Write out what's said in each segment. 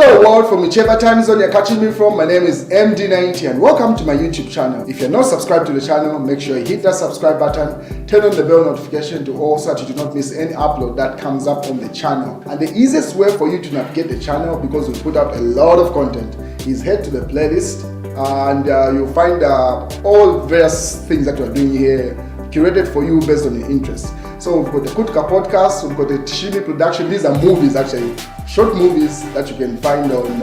Hello world, from whichever time zone you're catching me from, my name is MD90 and welcome to my YouTube channel. If you're not subscribed to the channel, make sure you hit that subscribe button, turn on the bell notification to all so that you do not miss any upload that comes up on the channel. And the easiest way for you to navigate the channel, because we put up a lot of content, is head to the playlist and you'll find all various things that we're doing here curated for you based on your interests. So we've got the Kutka podcast, we've got the Tishimi production. These are movies, actually, short movies that you can find on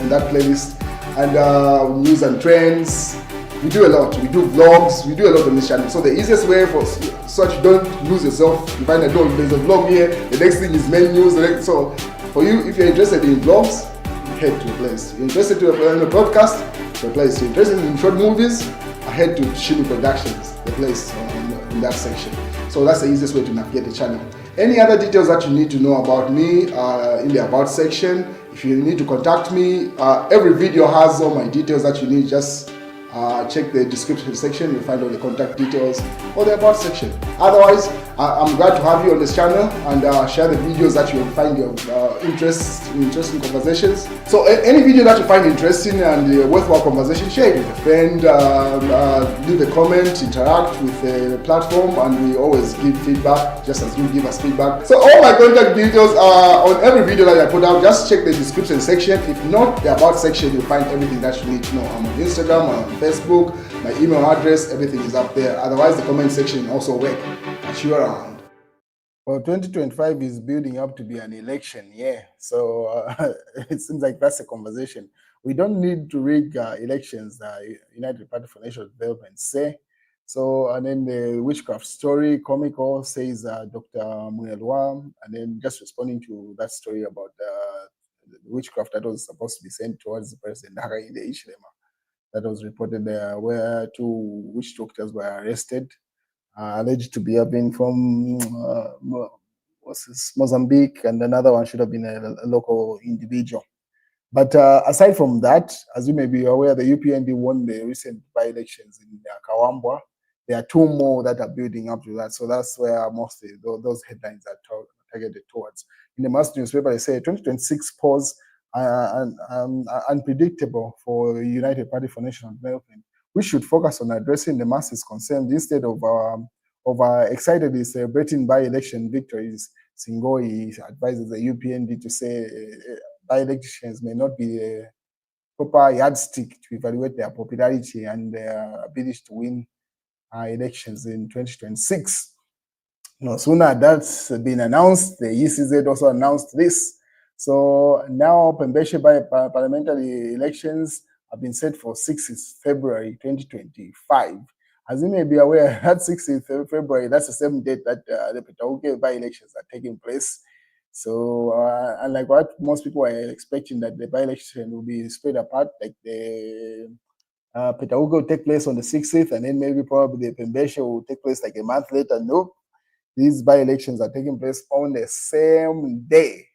that playlist. And news and trends. We do a lot. We do vlogs. We do a lot on this channel. So the easiest way so that you don't lose yourself, you find that there's a vlog here. The next thing is main news. So for you, if you're interested in vlogs, head to the place. If you're interested in a podcast, the place. If you're interested in short movies, head to Tishimi Productions, the place in that section. So that's the easiest way to navigate the channel. Any other details that you need to know about me in the About section. If you need to contact me, every video has all my details that you need. Just check the description section, you'll find all the contact details or the About section. Otherwise, I'm glad to have you on this channel and share the videos that you'll find your interesting conversations. So any video that you find interesting and worthwhile conversation, share it with a friend, leave a comment, interact with the platform, and we always give feedback just as you give us feedback. So all my contact details are on every video that I put out. Just check the description section. If not, the About section, you'll find everything that you need to know. I'm on Instagram, I'm on Facebook, my email address, everything is up there. Otherwise, the comment section also work. Catch you around. Well, 2025 is building up to be an election year, so it seems like that's a conversation. We don't need to rig elections, United Party for National Development say. So, and then the witchcraft story, comical, says Dr. Muelwa, and then just responding to that story about the witchcraft that was supposed to be sent towards the president in the Ishlema. That was reported there, where 2 witch doctors were arrested, alleged to be having from Mozambique, and another one should have been a local individual. But aside from that, as you may be aware, the UPND won the recent by-elections in Kawambwa. There are 2 more that are building up to that, so that's where mostly those headlines are targeted towards. In the mass newspaper, they say 2026 pause unpredictable for the United Party for National Development. We should focus on addressing the masses' concerns instead of excitedly celebrating by-election victories. Singoi advises the UPND to say by-elections may not be a proper yardstick to evaluate their popularity and their ability to win elections in 2026. No sooner that's been announced, the ECZ also announced this. So now Pambashe parliamentary elections have been set for 6th February 2025. As you may be aware, that 6th February, that's the same date that the Petauke by-elections are taking place. So unlike what most people are expecting, that the by-election will be spread apart, like the Petauke will take place on the 6th, and then maybe probably the Pambashe will take place like a month later. No, these by-elections are taking place on the same day.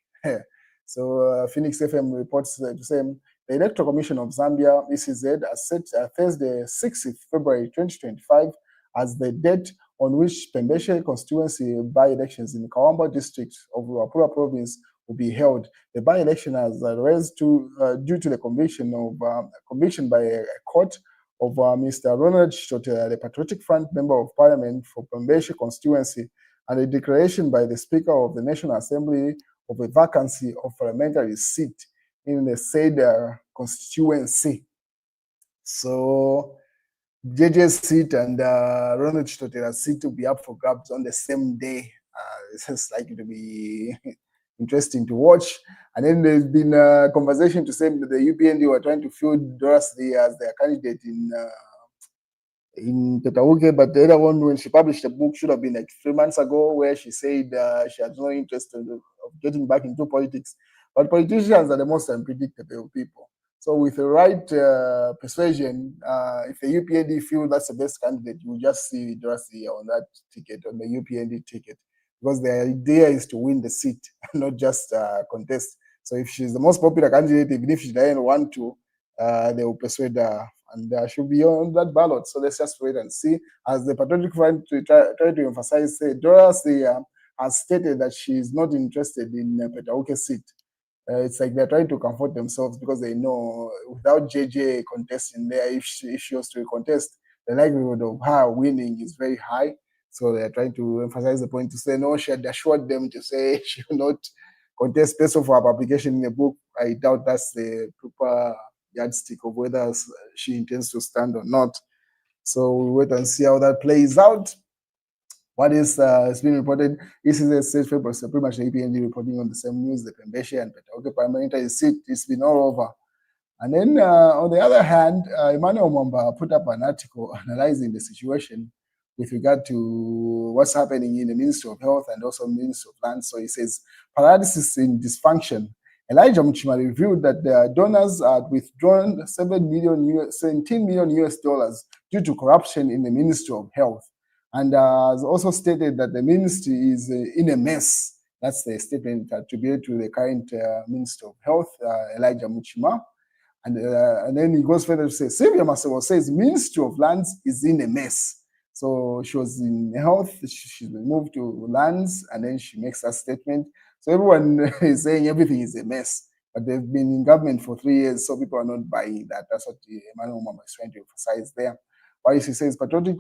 So Phoenix FM reports the same. The Electoral Commission of Zambia, ECZ, has set Thursday, 6th February 2025 as the date on which Pambashe constituency by-elections in the Kawambwa district of Luapula province will be held. The by-election has raised due to the conviction by a court of Mr. Ronald Chitotela, the Patriotic Front Member of Parliament for Pambashe constituency, and a declaration by the Speaker of the National Assembly of a vacancy of parliamentary seat in the said constituency. So JJ's seat and Ronald Chitotela's seat will be up for grabs on the same day. This is likely to be interesting to watch. And then there's been a conversation to say that the UPND were trying to field Dorothy as their candidate in Petauke, but the other one, when she published a book, should have been like 3 months ago, where she said she had no interest of getting back into politics. But politicians are the most unpredictable people. So with the right persuasion, if the UPND feel that's the best candidate, you just see Dorothy on that ticket, on the UPND ticket, because the idea is to win the seat, not just contest. So if she's the most popular candidate, even if she doesn't want to, they will persuade her, and she'll be on that ballot. So let's just wait and see. As the Patriotic Front try to emphasize, Dorothy has stated that she is not interested in Petauke seat. It's like they're trying to comfort themselves because they know without JJ contesting there, if she was to contest, the likelihood of her winning is very high. So they're trying to emphasize the point to say, no, she had assured them to say she will not contest based off her publication in the book. I doubt that's the proper yardstick of whether she intends to stand or not. So we'll wait and see how that plays out. What is has been reported? This is a state paper, so pretty much the APND reporting on the same news, the Pambashe and Petauke Parliamentary seat. It's been all over. And then on the other hand, Emmanuel Mwamba put up an article analyzing the situation with regard to what's happening in the Ministry of Health and also Ministry of Land. So he says, paralysis in dysfunction. Elijah Muchima revealed that the donors had withdrawn 17 million US dollars due to corruption in the Ministry of Health. And has also stated that the ministry is in a mess. That's the statement attributed to the current Minister of Health, Elijah Muchima. And then he goes further to say, Sylvia Masebo says Ministry of Lands is in a mess. So she was in health, she's been moved to lands, and then she makes that statement. So everyone is saying everything is a mess, but they've been in government for 3 years, so people are not buying that. That's what Emmanuel Mwamba is trying to emphasize there. While he says, Patriotic,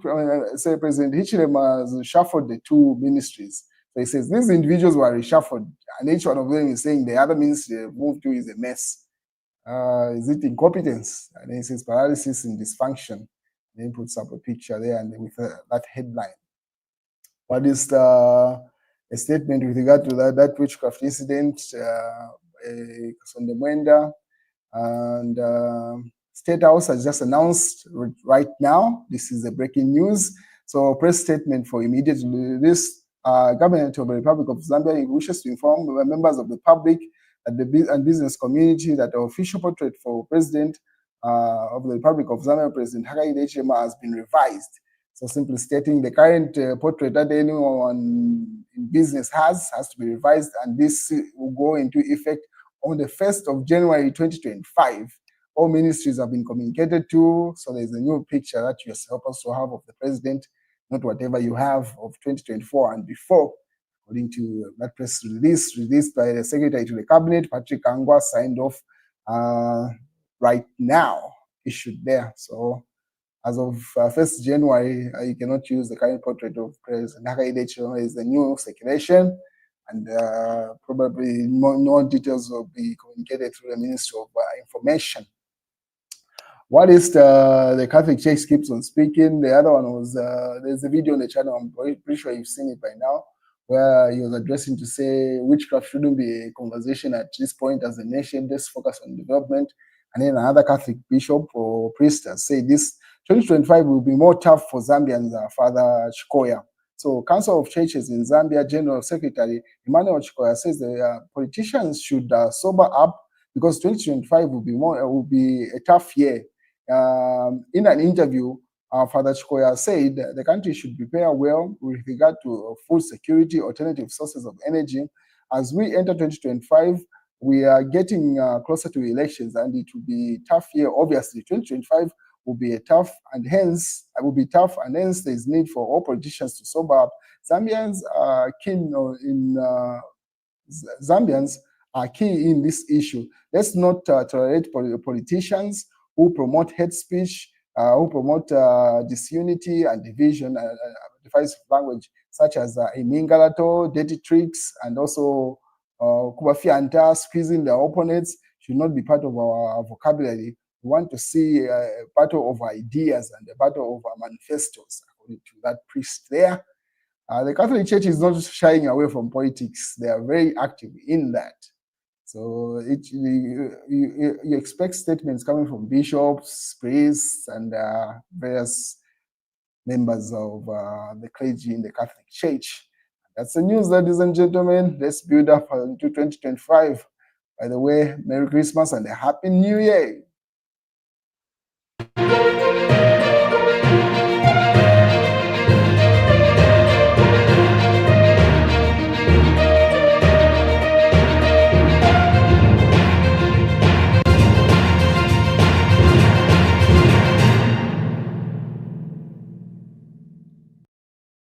say President Hichilema has reshuffled the two ministries. So he says these individuals were reshuffled, and each one of them is saying the other ministry they moved to is a mess. Is it incompetence? And then he says paralysis in dysfunction. And then he puts up a picture there and with that headline. What is a statement with regard to that witchcraft incident, Sondemwenda, and State House has just announced right now, this is the breaking news. So press statement for immediate release. Government of the Republic of Zambia wishes to inform members of the public and business community that the official portrait for President of the Republic of Zambia, President Hakainde Hichilema, has been revised. So simply stating the current portrait that anyone in business has to be revised, and this will go into effect on the 1st of January 2025. All ministries have been communicated to, so there's a new picture that you're supposed to have of the president, not whatever you have of 2024 and before, according to that press release released by the Secretary to the Cabinet, Patrick Angwa, signed off right now, issued there. So as of 1st January, you cannot use the current portrait of President Hakainde Hichilema. Is the new circulation, and probably more details will be communicated through the Ministry of Information. What is the Catholic Church keeps on speaking? The other one was, there's a video on the channel, I'm pretty sure you've seen it by now, where he was addressing to say witchcraft shouldn't be a conversation at this point as a nation, let's focus on development. And then another Catholic bishop or priest has said this 2025 will be more tough for Zambians, Father Chikoya. So Council of Churches in Zambia General Secretary Emmanuel Chikoya says the politicians should sober up because 2025 will be a tough year. In an interview, Father Chikoya said the country should prepare well with regard to food security, alternative sources of energy. As we enter 2025, we are getting closer to elections, and it will be a tough year. Obviously, 2025 will be tough, and hence there's need for all politicians to sober up. Zambians are keen in this issue. Let's not tolerate politicians who promote hate speech, who promote disunity and division, divisive language, such as imingalato, dirty tricks, and also kubafianta, squeezing their opponents, should not be part of our vocabulary. We want to see a battle of ideas and a battle of manifestos, according to that priest there. The Catholic Church is not shying away from politics. They are very active in that. So you expect statements coming from bishops, priests, and various members of the clergy in the Catholic Church. That's the news, ladies and gentlemen. Let's build up into 2025. By the way, Merry Christmas and a Happy New Year.